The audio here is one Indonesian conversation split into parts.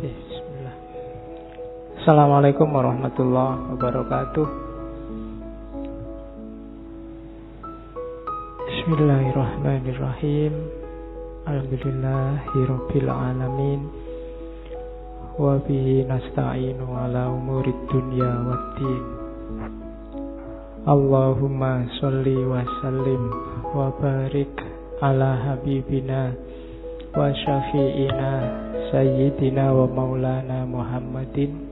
Bismillah. Assalamualaikum warahmatullahi wabarakatuh. Bismillahirrahmanirrahim. Alhamdulillahirabbil alamin. Wa bihi nasta'inu ala umurid dunya waddin. Allahumma sholli wa sallim wa barik ala habibina wa syafi'ina sayyidina wa maulana Muhammadin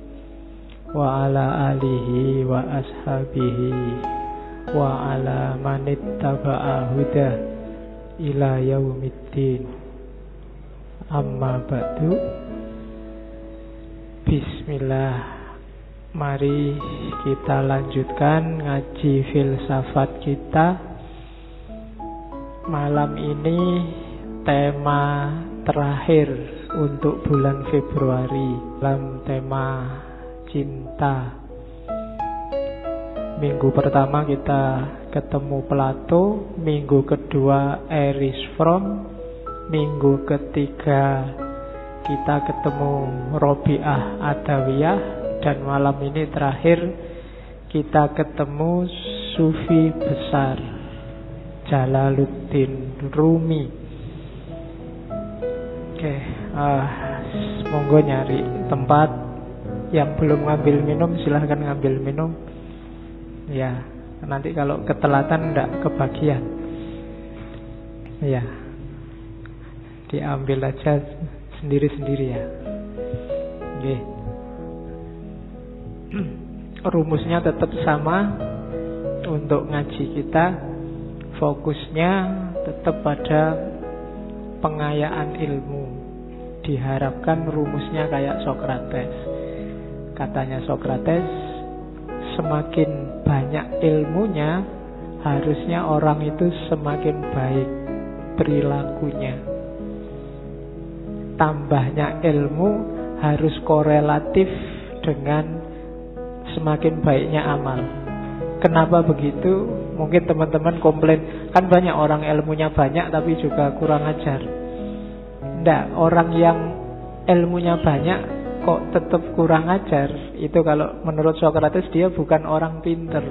wa ala alihi wa ashabihi wa ala manittaba'a huda ila yaumiddin. Amma ba'du. Bismillah. Mari kita lanjutkan ngaji filsafat kita. Malam ini tema terakhir untuk bulan Februari dalam tema cinta. Minggu pertama kita ketemu Plato, minggu kedua Erich Fromm, minggu ketiga kita ketemu Robiah Adawiyah, dan malam ini terakhir kita ketemu Sufi besar Jalaluddin Rumi. Oke, monggo nyari tempat. Yang belum ngambil minum silahkan ngambil minum. Ya, nanti kalau ketelatan ndak kebagian. Ya, diambil aja sendiri-sendiri ya. Oke. Rumusnya tetap sama untuk ngaji kita. Fokusnya tetap pada pengayaan ilmu. Diharapkan rumusnya kayak Sokrates. Katanya Sokrates, semakin banyak ilmunya, harusnya orang itu semakin baik perilakunya. Tambahnya ilmu harus korelatif dengan semakin baiknya amal. Kenapa begitu? Mungkin teman-teman komplain, kan banyak orang ilmunya banyak tapi juga kurang ajar. Nggak, orang yang ilmunya banyak kok tetap kurang ajar. Itu kalau menurut Sokrates dia bukan orang pinter.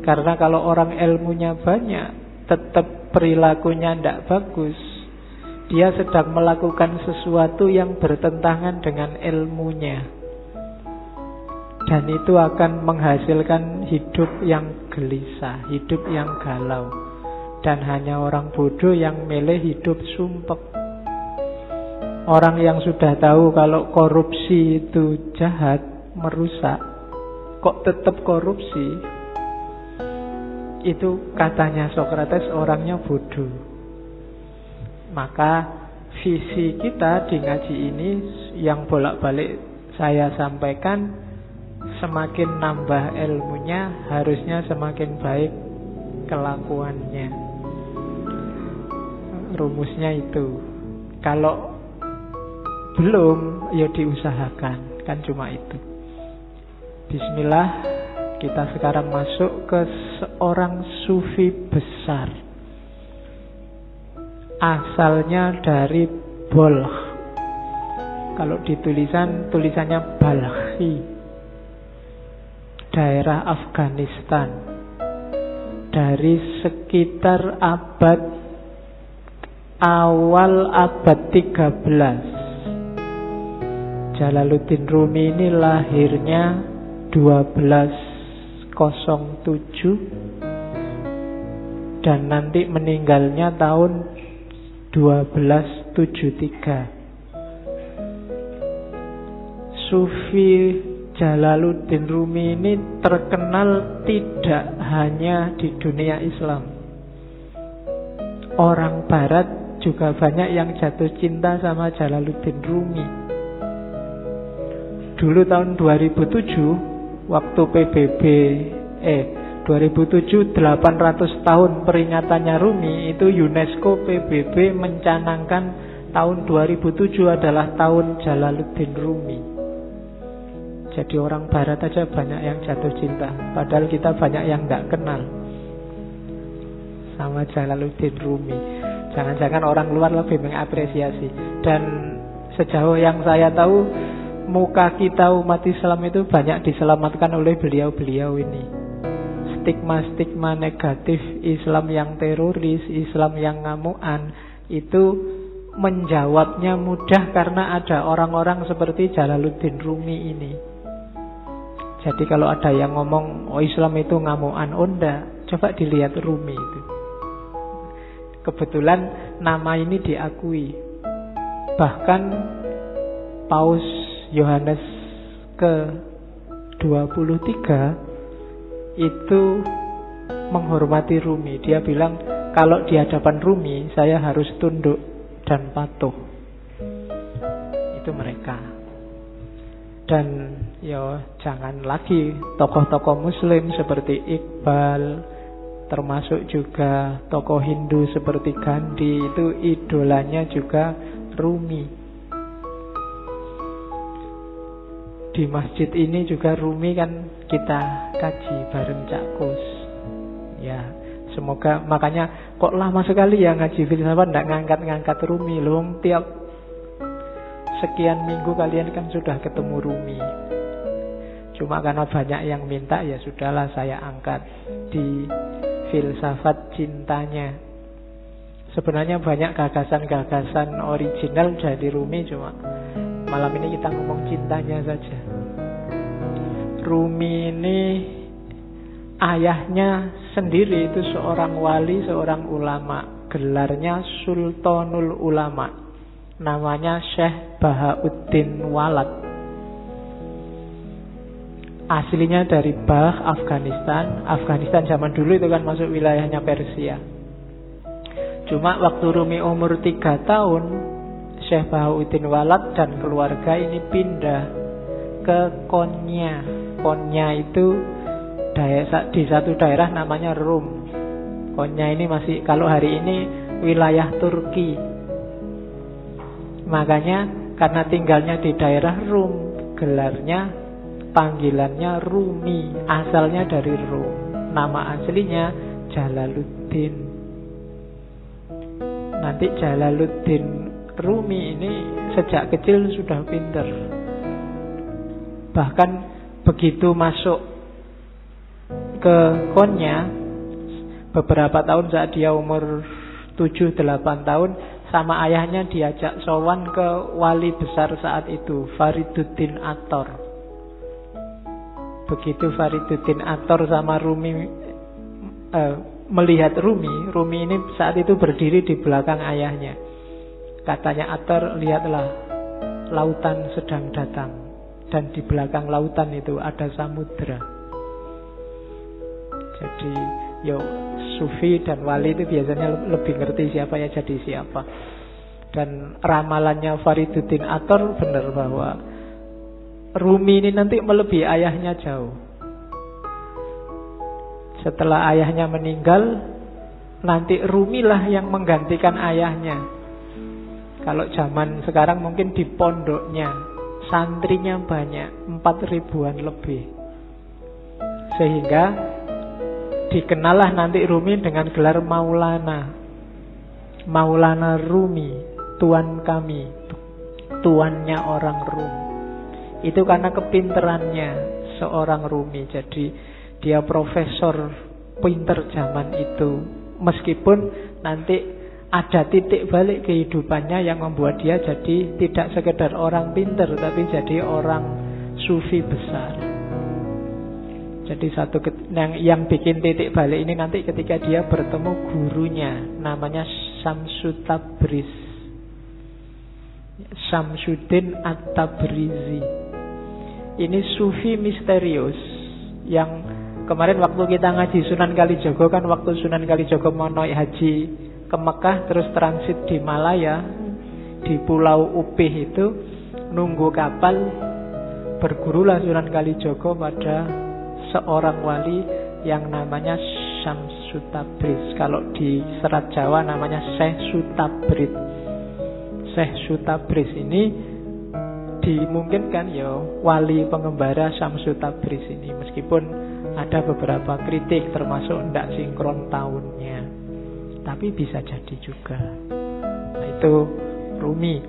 Karena kalau orang ilmunya banyak tetap perilakunya nggak bagus, dia sedang melakukan sesuatu yang bertentangan dengan ilmunya. Dan itu akan menghasilkan hidup yang gelisah, hidup yang galau. Dan hanya orang bodoh yang milih hidup sumpek. Orang yang sudah tahu kalau korupsi itu jahat, merusak, kok tetap korupsi, itu katanya Sokrates orangnya bodoh. Maka visi kita di ngaji ini yang bolak-balik saya sampaikan, semakin nambah ilmunya, harusnya semakin baik kelakuannya. Rumusnya itu. Kalau belum, ya diusahakan. Kan cuma itu. Bismillah. Kita sekarang masuk ke seorang sufi besar. Asalnya dari Balkh. Kalau di tulisannya Balkhi. Daerah Afghanistan. Dari sekitar awal abad 13. Jalaluddin Rumi ini lahirnya 1207 dan nanti meninggalnya tahun 1273. Sufi Jalaluddin Rumi ini terkenal tidak hanya di dunia Islam. Orang Barat juga banyak yang jatuh cinta sama Jalaluddin Rumi. Dulu tahun 2007, waktu PBB 2007 800 tahun peringatannya Rumi, itu UNESCO PBB mencanangkan tahun 2007 adalah tahun Jalaluddin Rumi. Jadi orang Barat aja banyak yang jatuh cinta, padahal kita banyak yang gak kenal sama Jalaluddin Rumi. Jangan-jangan orang luar lebih mengapresiasi. Dan Sejauh yang saya tahu, muka kita umat Islam itu banyak diselamatkan oleh beliau-beliau ini. Stigma-stigma negatif Islam yang teroris, Islam yang ngamuan, itu menjawabnya mudah karena ada orang-orang seperti Jalaluddin Rumi ini. Jadi kalau ada yang ngomong, oh Islam itu ngamuan, oh enggak, coba dilihat Rumi itu. Kebetulan nama ini diakui. Bahkan Paus Yohanes ke-23 itu menghormati Rumi. Dia bilang, kalau di hadapan Rumi saya harus tunduk dan patuh. Itu mereka. Dan jangan lagi tokoh-tokoh Muslim seperti Iqbal, termasuk juga tokoh Hindu seperti Gandhi, itu idolanya juga Rumi. Di masjid ini juga Rumi kan kita kaji bareng Cak Kus. Ya, semoga, makanya kok lama sekali ya ngaji filsafat nggak ngangkat-ngangkat Rumi. Loh, tiap sekian minggu kalian kan sudah ketemu Rumi. Cuma karena banyak yang minta, ya sudahlah saya angkat di filsafat cintanya. Sebenarnya banyak gagasan-gagasan original dari Rumi, cuma malam ini kita ngomong cintanya saja. Rumi ini ayahnya sendiri itu seorang wali, seorang ulama. Gelarnya Sultanul Ulama. Namanya Syekh Bahauddin Walad. Aslinya dari Bah, Afghanistan. Afghanistan zaman dulu itu kan masuk wilayahnya Persia. Cuma waktu Rumi umur 3 tahun, Syekh Bahauddin Walad dan keluarga ini pindah ke Konya. Konya itu di satu daerah namanya Rum. Konya ini masih, kalau hari ini wilayah Turki. Makanya karena tinggalnya di daerah Rum, gelarnya, panggilannya Rumi. Asalnya dari Rum. Nama aslinya Jalaluddin. Nanti Jalaluddin Rumi ini sejak kecil sudah pintar. Bahkan begitu masuk ke Konya, beberapa tahun saat dia umur 7-8 tahun, sama ayahnya diajak sowan ke wali besar saat itu, Fariduddin Attor. Begitu Fariduddin Attor sama Rumi melihat Rumi ini saat itu berdiri di belakang ayahnya. Katanya Attor, lihatlah, lautan sedang datang. Dan di belakang lautan itu ada samudra. Jadi Sufi dan wali itu biasanya lebih ngerti siapa yang jadi siapa. Dan ramalannya Fariduddin Attor benar bahwa Rumi ini nanti melebihi ayahnya jauh. Setelah ayahnya meninggal, nanti Rumilah yang menggantikan ayahnya. Kalau zaman sekarang mungkin di pondoknya santrinya banyak, 4.000-an lebih. Sehingga dikenallah nanti Rumi dengan gelar Maulana. Maulana Rumi, tuan kami, tuannya orang Rum. Itu karena kepinterannya seorang Rumi. Jadi dia profesor pinter zaman itu. Meskipun nanti ada titik balik kehidupannya yang membuat dia jadi tidak sekedar orang pinter, tapi jadi orang sufi besar. Jadi satu yang bikin titik balik ini nanti ketika dia bertemu gurunya, namanya Syamsu Tabriz, Syamsuddin At-Tabrizi. Ini sufi misterius yang kemarin waktu kita ngaji Sunan Kalijogo kan, waktu Sunan Kalijogo mau naik haji ke Mekah terus transit di Malaya, di Pulau Upih itu nunggu kapal, bergurulah Sunan Kalijogo pada seorang wali yang namanya Syamsu Tabriz. Kalau di Serat Jawa namanya Syekh Sutabrid. Syekh Sutabrid ini dimungkinkan wali pengembara Syamsu Tabriz ini, meskipun ada beberapa kritik termasuk tidak sinkron tahunnya, tapi bisa jadi juga. Nah, itu Rumi.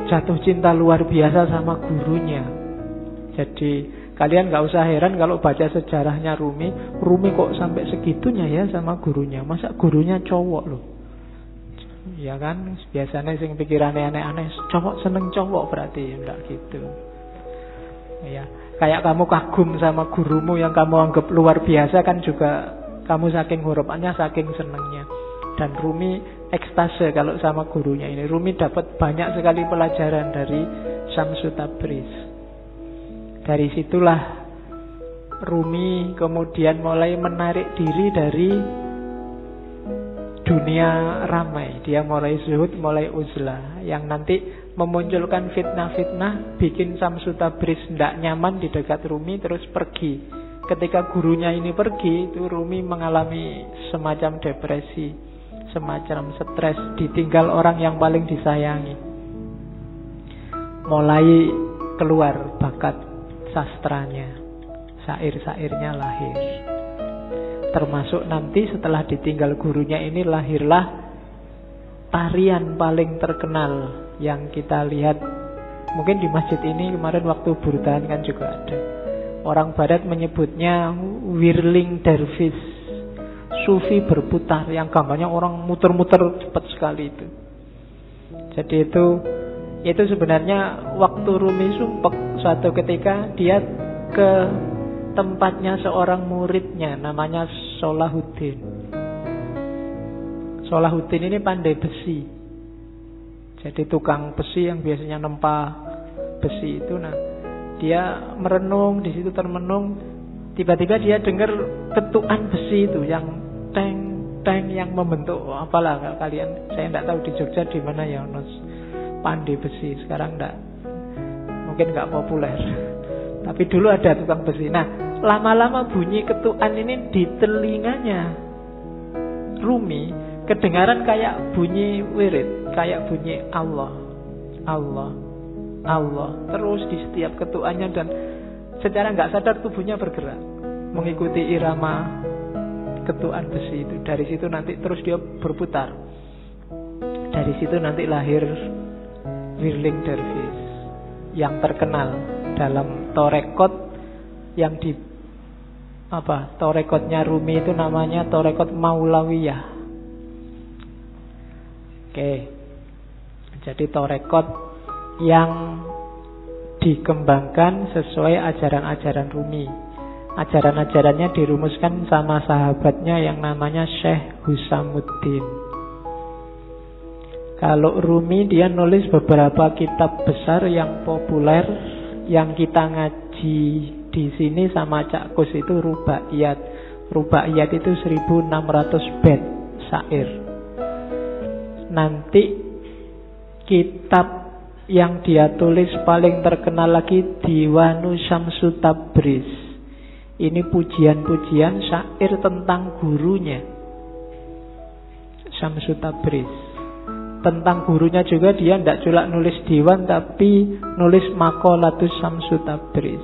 jatuh cinta luar biasa sama gurunya. Jadi kalian gak usah heran kalau baca sejarahnya Rumi kok sampai segitunya ya sama gurunya. Masa gurunya cowok loh. Ya kan, biasanya sing pikirannya aneh-aneh, cowok seneng cowok berarti, enggak gitu. Ya, kayak kamu kagum sama gurumu yang kamu anggap luar biasa kan juga kamu saking harapannya, saking senengnya. Dan Rumi ekstase kalau sama gurunya ini. Rumi dapat banyak sekali pelajaran dari Syamsu Tabriz. Dari situlah Rumi kemudian mulai menarik diri dari dunia ramai. Dia mulai zuhud, mulai uzlah, yang nanti memunculkan fitnah-fitnah, bikin Syamsu Tabriz tidak nyaman di dekat Rumi, terus pergi. Ketika gurunya ini pergi, itu Rumi mengalami semacam depresi, semacam stres, ditinggal orang yang paling disayangi. Mulai keluar bakat sastranya, syair-syairnya lahir. Termasuk nanti setelah ditinggal gurunya ini lahirlah tarian paling terkenal yang kita lihat mungkin di masjid ini kemarin waktu burdan kan juga ada. Orang barat menyebutnya whirling dervish, sufi berputar, yang gambarnya orang muter-muter cepat sekali itu. Jadi itu sebenarnya waktu Rumi sumpek, suatu ketika dia ke tempatnya seorang muridnya namanya Salahuddin. Salahuddin ini pandai besi. Jadi tukang besi yang biasanya nempa besi itu. Nah, dia merenung di situ, termenung. Tiba-tiba dia dengar ketukan besi itu yang teng yang membentuk apalah kalian. Saya tidak tahu di Jogja di mana ya pandai besi. Sekarang mungkin nggak populer. Tapi dulu ada tukang besi. Nah, lama-lama bunyi ketukan ini di telinganya Rumi kedengaran kayak bunyi wirid, kayak bunyi Allah, Allah, Allah. Terus di setiap ketukannya, dan secara nggak sadar tubuhnya bergerak mengikuti irama ketukan besi itu. Dari situ nanti terus dia berputar. Dari situ nanti lahir whirling dervish yang terkenal dalam torekot yang di torekotnya Rumi itu namanya torekot Maulawiyah. Oke. Jadi torekot yang dikembangkan sesuai ajaran-ajaran Rumi. Ajaran-ajarannya dirumuskan sama sahabatnya yang namanya Syekh Husamuddin. Kalau Rumi dia nulis beberapa kitab besar yang populer yang kita ngaji di sini sama Cak Kus itu Rubaiyat. Rubaiyat itu 1600 bait syair. Nanti kitab yang dia tulis paling terkenal lagi Diwanu Syamsu Tabriz. Ini pujian-pujian syair tentang gurunya Syamsu Tabriz. Tentang gurunya juga dia tidak cuma nulis diwan, tapi nulis maqalatus Syamsu Tabriz.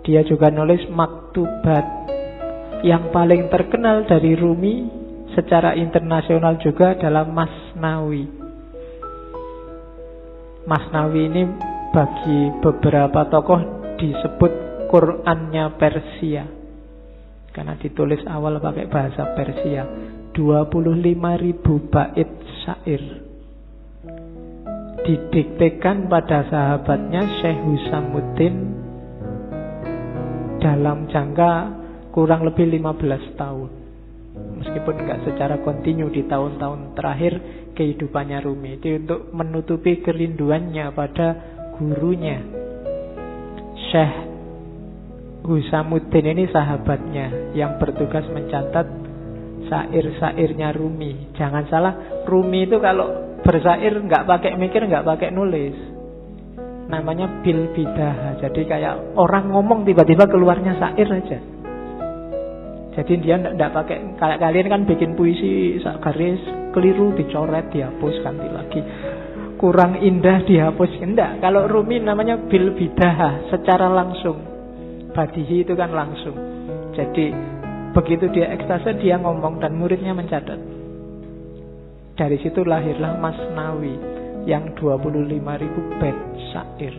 Dia juga nulis maktubat. Yang paling terkenal dari Rumi secara internasional juga adalah Masnawi. Masnawi ini bagi beberapa tokoh disebut Qur'annya Persia, karena ditulis awal pakai bahasa Persia. 25.000 bait syair didiktekan pada sahabatnya Syekh Husamuddin dalam jangka kurang lebih 15 tahun. Meskipun enggak secara kontinu di tahun-tahun terakhir kehidupannya Rumi, itu untuk menutupi kerinduannya pada gurunya. Syekh Husamuddin ini sahabatnya yang bertugas mencatat syair-syairnya Rumi. Jangan salah, Rumi itu kalau bersyair nggak pakai mikir, nggak pakai nulis. Namanya bil bidah. Jadi kayak orang ngomong tiba-tiba keluarnya syair aja. Jadi dia nggak pakai, kayak kalian kan bikin puisi garis keliru dicoret, dihapus, ganti lagi. Kurang indah dihapus. Enggak. Kalau Rumi namanya bil bidah, secara langsung. Badihi itu kan langsung. Jadi begitu dia ekstase, dia ngomong dan muridnya mencatat. Dari situ lahirlah Masnawi. yang 25.000 bait syair.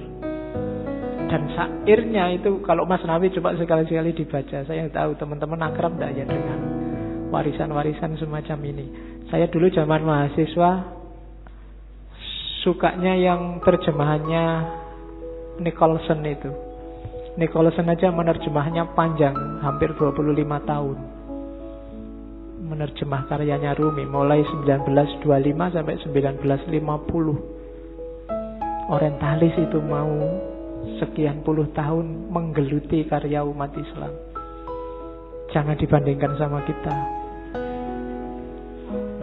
Dan syairnya itu kalau Mas Nawi coba sekali-sekali dibaca. Saya tahu teman-teman akrab enggak ya dengan warisan-warisan semacam ini. Saya dulu zaman mahasiswa sukanya yang terjemahannya Nicholson itu. Nicholson aja menerjemahnya panjang, hampir 25 tahun. Menerjemah karyanya Rumi mulai 1925 sampai 1950. Orientalis itu mau sekian puluh tahun menggeluti karya umat Islam. Jangan dibandingkan sama kita.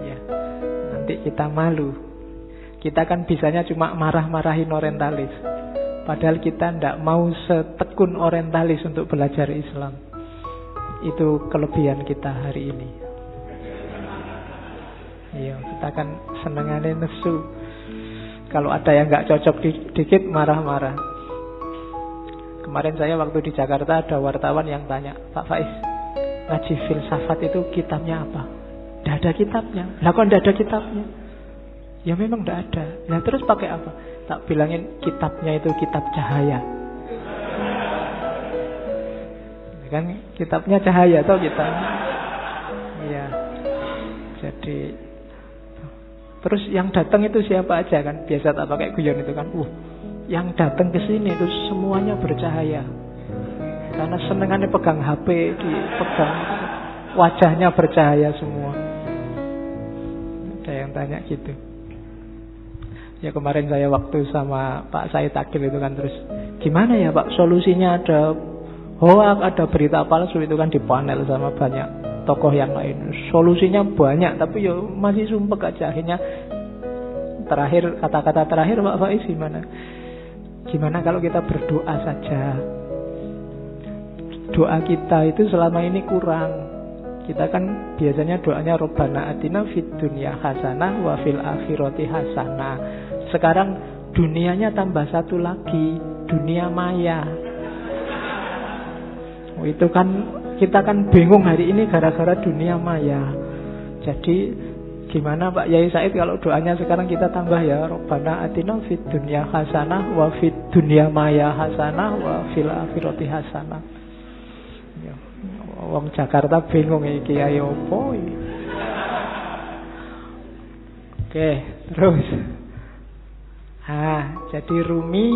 Ya, nanti kita malu. Kita kan bisanya cuma marah-marahin orientalis. Padahal kita tidak mau setekun orientalis untuk belajar Islam. Itu kelebihan kita hari ini. Iya, kita kan senengannya nesu. Kalau ada yang nggak cocok dikit marah-marah. Kemarin saya waktu di Jakarta ada wartawan yang tanya, Pak Faiz, ngaji filsafat itu kitabnya apa? Tidak ada kitabnya. Lah kok tidak ada kitabnya? Ya memang tidak ada. Nah terus pakai apa? Tak bilangin kitabnya itu kitab cahaya. Kan kitabnya cahaya atau kita? Iya. Jadi terus yang datang itu siapa aja kan? Biasa tak pakai guyon itu kan. Yang datang ke sini itu semuanya bercahaya. Karena senengannya pegang HP, dipegang wajahnya bercahaya semua. Ada yang tanya gitu. Ya kemarin saya waktu sama Pak Said Akil itu kan terus gimana ya Pak solusinya, ada hoax, ada berita palsu itu kan di panel sama banyak tokoh yang lain. Solusinya banyak tapi ya masih sumpek aja. Akhirnya terakhir, kata-kata terakhir Pak Faiz gimana kalau kita berdoa saja. Doa kita itu selama ini kurang. Kita kan biasanya doanya Rabbana atina fid dunya hasanah wa fil akhirati hasanah. Sekarang dunianya tambah satu lagi, dunia maya. Itu kan kita kan bingung hari ini gara-gara dunia maya. Jadi gimana Pak Yai Said kalau doanya sekarang kita tambah ya Rabbana atina fid dunya hasanah wa fid dunya maya hasanah wa fil akhirati hasanah. Wong Jakarta bingung iki ayo opo. Oke, terus. Jadi Rumi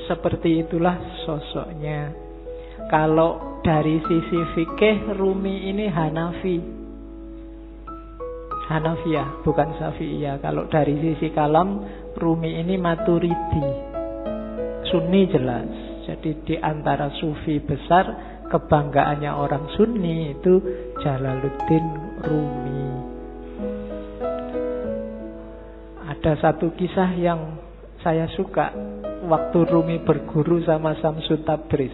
seperti itulah sosoknya. Kalau dari sisi fikih Rumi ini Hanafiyah, bukan Syafi'iyah. Kalau dari sisi kalam Rumi ini Maturidi. Sunni jelas. Jadi di antara sufi besar kebanggaannya orang Sunni itu Jalaluddin Rumi. Ada satu kisah yang saya suka waktu Rumi berguru sama Syamsul Tabriz.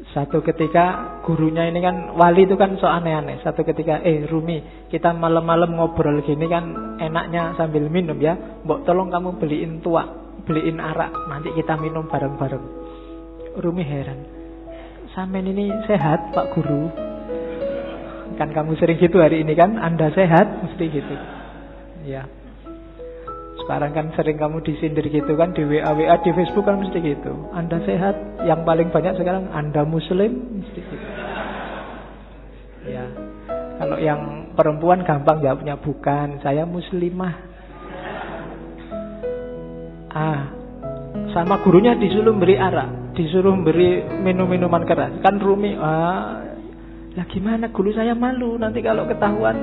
Satu ketika gurunya ini kan wali itu kan so aneh-aneh. Satu ketika Rumi, kita malam-malam ngobrol gini kan enaknya sambil minum ya. Mbok tolong kamu beliin arak, nanti kita minum bareng-bareng. Rumi heran, sampean ini sehat Pak Guru? Kan kamu sering gitu hari ini kan, Anda sehat? Mesti gitu. Ya. Sekarang kan sering kamu disindir gitu kan, di WA di Facebook kan mesti gitu. Anda sehat? Yang paling banyak sekarang Anda Muslim? Mesti gitu. Ya. Kalau yang perempuan gampang jawabnya bukan, saya Muslimah. Sama gurunya disuruh beri arak, disuruh beri minum-minuman keras. Kan Rumi, lah gimana guru saya malu nanti kalau ketahuan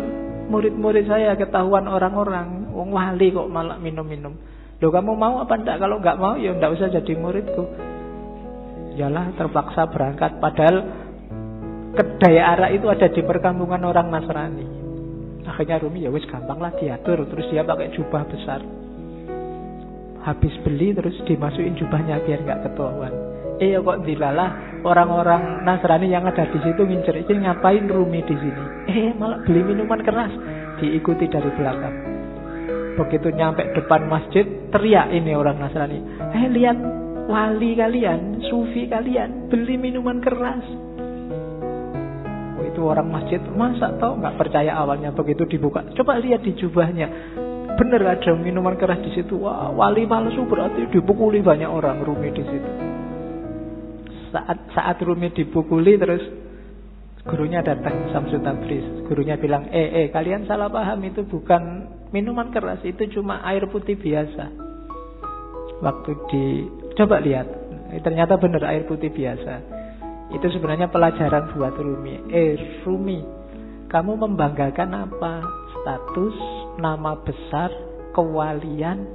murid-murid saya, ketahuan orang-orang, wong wali kok malah minum-minum. Loh kamu mau apa enggak? Kalau enggak mau ya enggak usah jadi muridku. Yalah terpaksa berangkat. Padahal kedai arak itu ada di perkampungan orang Nasrani. Akhirnya Rumi ya wis gampang lah diatur. Terus dia pakai jubah besar. Habis beli terus dimasukin jubahnya biar enggak ketahuan. Ya kok dilalah orang-orang Nasrani yang ada di situ ngincer, ini ngapain Rumi di sini? Malah beli minuman keras. Diikuti dari belakang. Begitu nyampe depan masjid, teriak ini orang Nasrani. Lihat wali kalian, sufi kalian beli minuman keras. Itu orang masjid, masa tau nggak percaya awalnya. Begitu dibuka, coba lihat di jubahnya. benar ada minuman keras di situ. Wah, wali palsu berarti dipukuli banyak orang Rumi di situ. Saat Rumi dipukuli terus gurunya datang, Syamsul Tabriz. Gurunya bilang, kalian salah paham, itu bukan minuman keras, itu cuma air putih biasa. Waktu coba lihat, ternyata benar air putih biasa. Itu sebenarnya pelajaran buat Rumi. Rumi, kamu membanggakan apa? Status, nama besar, kewalian,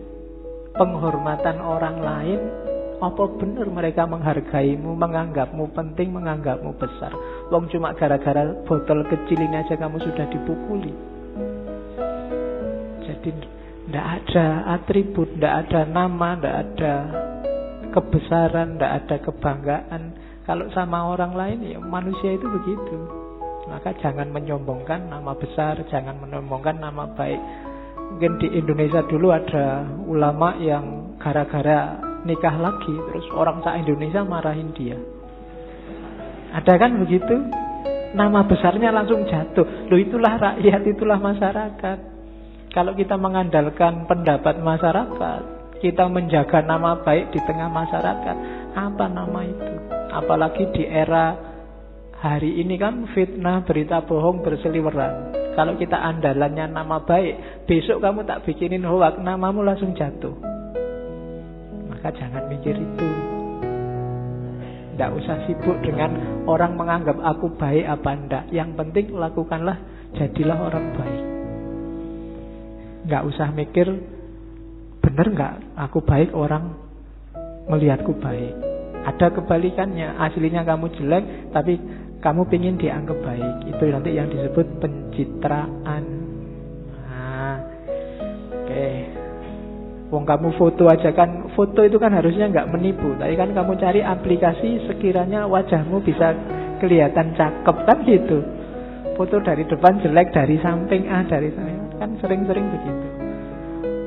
penghormatan orang lain. Apa benar mereka menghargaimu, menganggapmu penting, menganggapmu besar? Wong cuma gara-gara botol kecil ini aja kamu sudah dipukuli. Jadi tidak ada atribut, tidak ada nama, tidak ada kebesaran, tidak ada kebanggaan. Kalau sama orang lain, ya manusia itu begitu. Maka jangan menyombongkan nama besar, jangan menyombongkan nama baik. Mungkin di Indonesia dulu ada ulama yang gara-gara nikah lagi, terus orang se-Indonesia marahin dia. Ada kan begitu? Nama besarnya langsung jatuh. Loh, itulah rakyat, itulah masyarakat. Kalau kita mengandalkan pendapat masyarakat, kita menjaga nama baik di tengah masyarakat, apa nama itu? Apalagi di era hari ini kan fitnah, berita bohong berseliweran. Kalau kita andalannya nama baik, besok kamu tak bikinin hoax, namamu langsung jatuh. Maka jangan mikir itu. Tidak usah sibuk dengan orang menganggap aku baik apa enggak. Yang penting lakukanlah, jadilah orang baik. Tidak usah mikir benar enggak aku baik, orang melihatku baik. Ada kebalikannya, aslinya kamu jelek tapi kamu pingin dianggap baik. Itu nanti yang disebut pencitraan. Nah, oke. Wong kamu foto aja kan, foto itu kan harusnya nggak menipu. Tapi kan kamu cari aplikasi sekiranya wajahmu bisa kelihatan cakep kan gitu. Foto dari depan jelek, dari samping dari samping, kan sering-sering begitu.